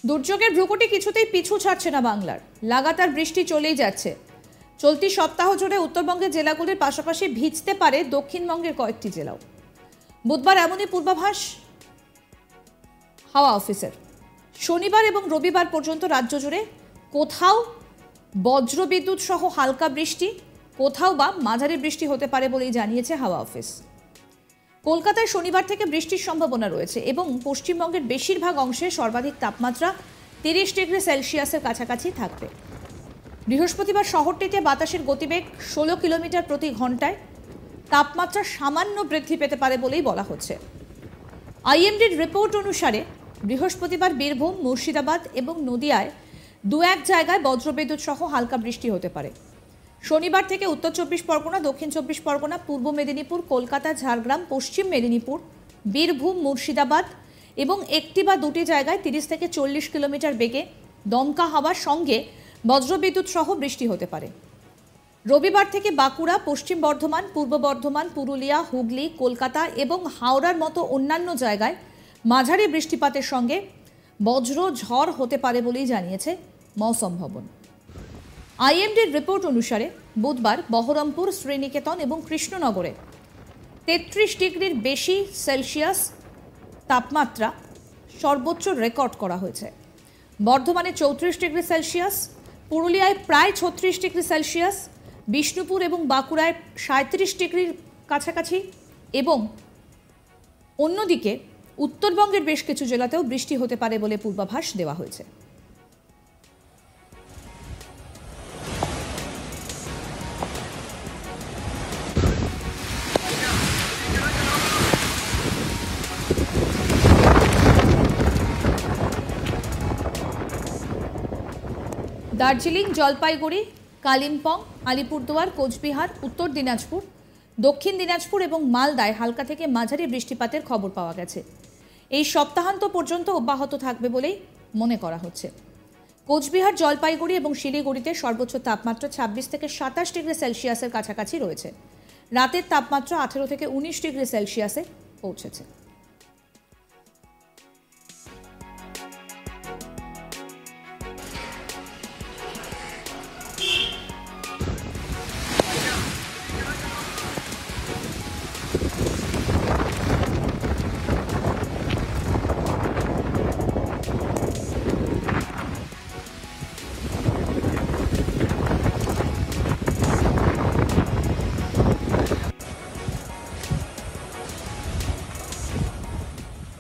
দুর্যোগের ভ্রুকুটি কিছুতেই পিছু ছাড়ছে না বাংলার। লাগাতার বৃষ্টি চলেই যাচ্ছে। চলতি সপ্তাহ জুড়ে উত্তরবঙ্গের জেলাগুলির পাশাপাশি ভিজতে পারে দক্ষিণবঙ্গের কয়েকটি জেলাও। বুধবার এমনই পূর্বাভাস হাওয়া অফিসের। শনিবার এবং রবিবার পর্যন্ত রাজ্য জুড়ে কোথাও বজ্রবিদ্যুৎ সহ হালকা বৃষ্টি, কোথাও বা মাঝারি বৃষ্টি হতে পারে বলেই জানিয়েছে হাওয়া অফিস। কলকাতায় শনিবার থেকে বৃষ্টির সম্ভাবনা রয়েছে এবং পশ্চিমবঙ্গের বেশিরভাগ অংশে সর্বাধিক তাপমাত্রা 30 ডিগ্রি সেলসিয়াসের কাছাকাছি থাকবে। বৃহস্পতিবার শহরটিতে বাতাসের গতিবেগ 16 কিলোমিটার প্রতি ঘন্টায়। তাপমাত্রা সামান্য বৃদ্ধি পেতে পারে বলেই বলা হচ্ছে। আইএমডির রিপোর্ট অনুসারে বৃহস্পতিবার বীরভূম, মুর্শিদাবাদ এবং নদিয়ায় দু এক জায়গায় বজ্রবিদ্যুৎ সহ হালকা বৃষ্টি হতে পারে। শনিবার থেকে উত্তর 24 পরগনা, দক্ষিণ 24 পরগনা, পূর্ব মেদিনীপুর, কলকাতা, ঝাড়গ্রাম, পশ্চিম মেদিনীপুর, বীরভূম, মুর্শিদাবাদ এবং একটি বা দুটি জায়গায় 30 থেকে 40 কিলোমিটার বেগে দমকা হাওয়ার সঙ্গে বজ্রবিদ্যুৎ সহ বৃষ্টি হতে পারে। রবিবার থেকে বাঁকুড়া, পশ্চিম বর্ধমান, পূর্ব বর্ধমান, পুরুলিয়া, হুগলি, কলকাতা এবং হাওড়ার মতো অন্যান্য জায়গায় মাঝারি বৃষ্টিপাতের সঙ্গে বজ্র ঝড় হতে পারে বলেই জানিয়েছে মৌসম ভবন। আইএমডির রিপোর্ট অনুসারে বুধবার বহরমপুর, শ্রীনিকেতন এবং কৃষ্ণনগরে 33 ডিগ্রির বেশি সেলসিয়াস তাপমাত্রা সর্বোচ্চ রেকর্ড করা হয়েছে। বর্ধমানে 34 ডিগ্রি সেলসিয়াস, পুরুলিয়ায় প্রায় 36 ডিগ্রি সেলসিয়াস, বিষ্ণুপুর এবং বাঁকুড়ায় 37 ডিগ্রির কাছাকাছি এবং অন্যদিকে উত্তরবঙ্গের বেশ কিছু জেলাতেও বৃষ্টি হতে পারে বলে পূর্বাভাস দেওয়া হয়েছে। দার্জিলিং, জলপাইগুড়ি, কালিম্পং, আলিপুরদুয়ার, কোচবিহার, উত্তর দিনাজপুর, দক্ষিণ দিনাজপুর এবং মালদায় হালকা থেকে মাঝারি বৃষ্টিপাতের খবর পাওয়া গেছে। এই সপ্তাহান্ত পর্যন্ত অব্যাহত থাকবে বলেই মনে করা হচ্ছে। কোচবিহার, জলপাইগুড়ি এবং শিলিগুড়িতে সর্বোচ্চ তাপমাত্রা 26 থেকে 27 ডিগ্রি সেলসিয়াসের কাছাকাছি রয়েছে। রাতের তাপমাত্রা 18 থেকে 19 ডিগ্রি সেলসিয়াসে পৌঁছেছে।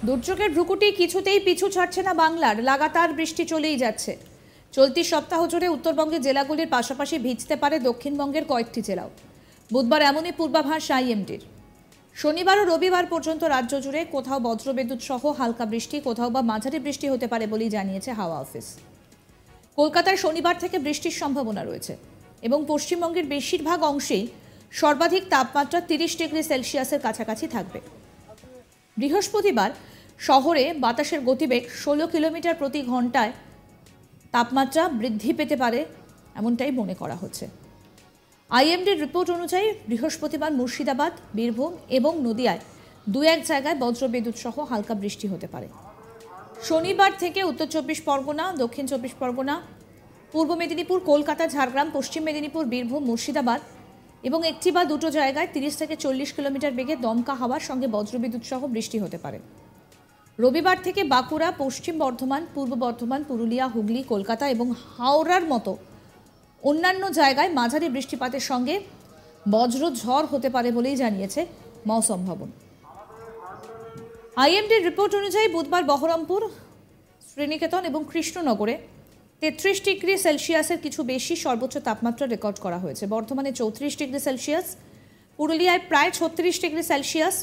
দুর্যোগের ভ্রুকুটি কিছুতেই পিছু ছাড়ছে না বাংলার। লাগাতার বৃষ্টি চলেই যাচ্ছে। চলতি সপ্তাহ জুড়ে উত্তরবঙ্গের জেলাগুলির পাশাপাশি ভিজতে পারে দক্ষিণবঙ্গের কয়েকটি জেলাও। বুধবার এমনই পূর্বাভাস আইএমডির। শনিবার ও রবিবার পর্যন্ত রাজ্য জুড়ে কোথাও বজ্রবিদ্যুৎ সহ হালকা বৃষ্টি, কোথাও বা মাঝারি বৃষ্টি হতে পারে বলেই জানিয়েছে হাওয়া অফিস। কলকাতায় শনিবার থেকে বৃষ্টির সম্ভাবনা রয়েছে এবং পশ্চিমবঙ্গের বেশিরভাগ অংশেই সর্বাধিক তাপমাত্রা 30 ডিগ্রি সেলসিয়াসের কাছাকাছি থাকবে। বৃহস্পতিবার শহরে বাতাসের গতিবেগ 16 কিলোমিটার প্রতি ঘন্টায় তাপমাত্রা বৃদ্ধি পেতে পারে এমনটাই মনে করা হচ্ছে। আইএমডির রিপোর্ট অনুযায়ী বৃহস্পতিবার মুর্শিদাবাদ, বীরভূম এবং নদিয়ায় দু এক জায়গায় বজ্রবিদ্যুৎ সহ হালকা বৃষ্টি হতে পারে। শনিবার থেকে উত্তর 24 পরগনা, দক্ষিণ 24 পরগনা, পূর্ব মেদিনীপুর, কলকাতা, ঝাড়গ্রাম, পশ্চিম মেদিনীপুর, বীরভূম, মুর্শিদাবাদ এবং একটি বা দুটো জায়গায় 30 থেকে 40 কিলোমিটার বেগে দমকা হাওয়ার সঙ্গে বজ্রবিদ্যুৎ সহ বৃষ্টি হতে পারে। রবিবার থেকে বাঁকুড়া, পশ্চিম বর্ধমান, পূর্ব বর্ধমান, পুরুলিয়া, হুগলি, কলকাতা এবং হাওড়ার মতো অন্যান্য জায়গায় মাঝারি বৃষ্টিপাতের সঙ্গে বজ্র ঝড় হতে পারে বলেই জানিয়েছে মৌসম ভবন। আইএমডির রিপোর্ট অনুযায়ী বুধবার বহরমপুর, শ্রীনিকেতন এবং কৃষ্ণনগরে 33 ডিগ্রি সেলসিয়াসের কিছু বেশি সর্বোচ্চ তাপমাত্রা রেকর্ড করা হয়েছে। বর্ধমানে 34 ডিগ্রি সেলসিয়াস, পুরুলিয়ায় প্রায় 36 ডিগ্রি সেলসিয়াস,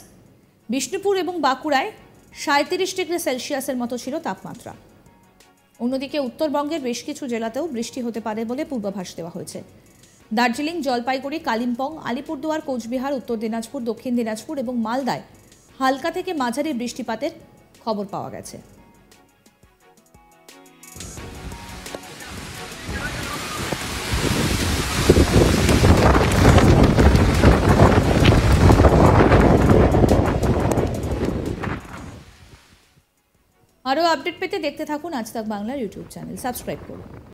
বিষ্ণুপুর এবং বাঁকুড়ায় 37 ডিগ্রি সেলসিয়াসের মতো ছিল তাপমাত্রা। অন্যদিকে উত্তরবঙ্গের বেশ কিছু জেলাতেও বৃষ্টি হতে পারে বলে পূর্বাভাস দেওয়া হয়েছে। দার্জিলিং, জলপাইগুড়ি, কালিম্পং, আলিপুরদুয়ার, কোচবিহার, উত্তর দিনাজপুর, দক্ষিণ দিনাজপুর এবং মালদায় হালকা থেকে মাঝারি বৃষ্টিপাতের খবর পাওয়া গেছে। আর আরও আপডেট পেতে দেখতে থাকুন আজ তাক বাংলার ইউটিউব চ্যানেল, সাবস্ক্রাইব করুন।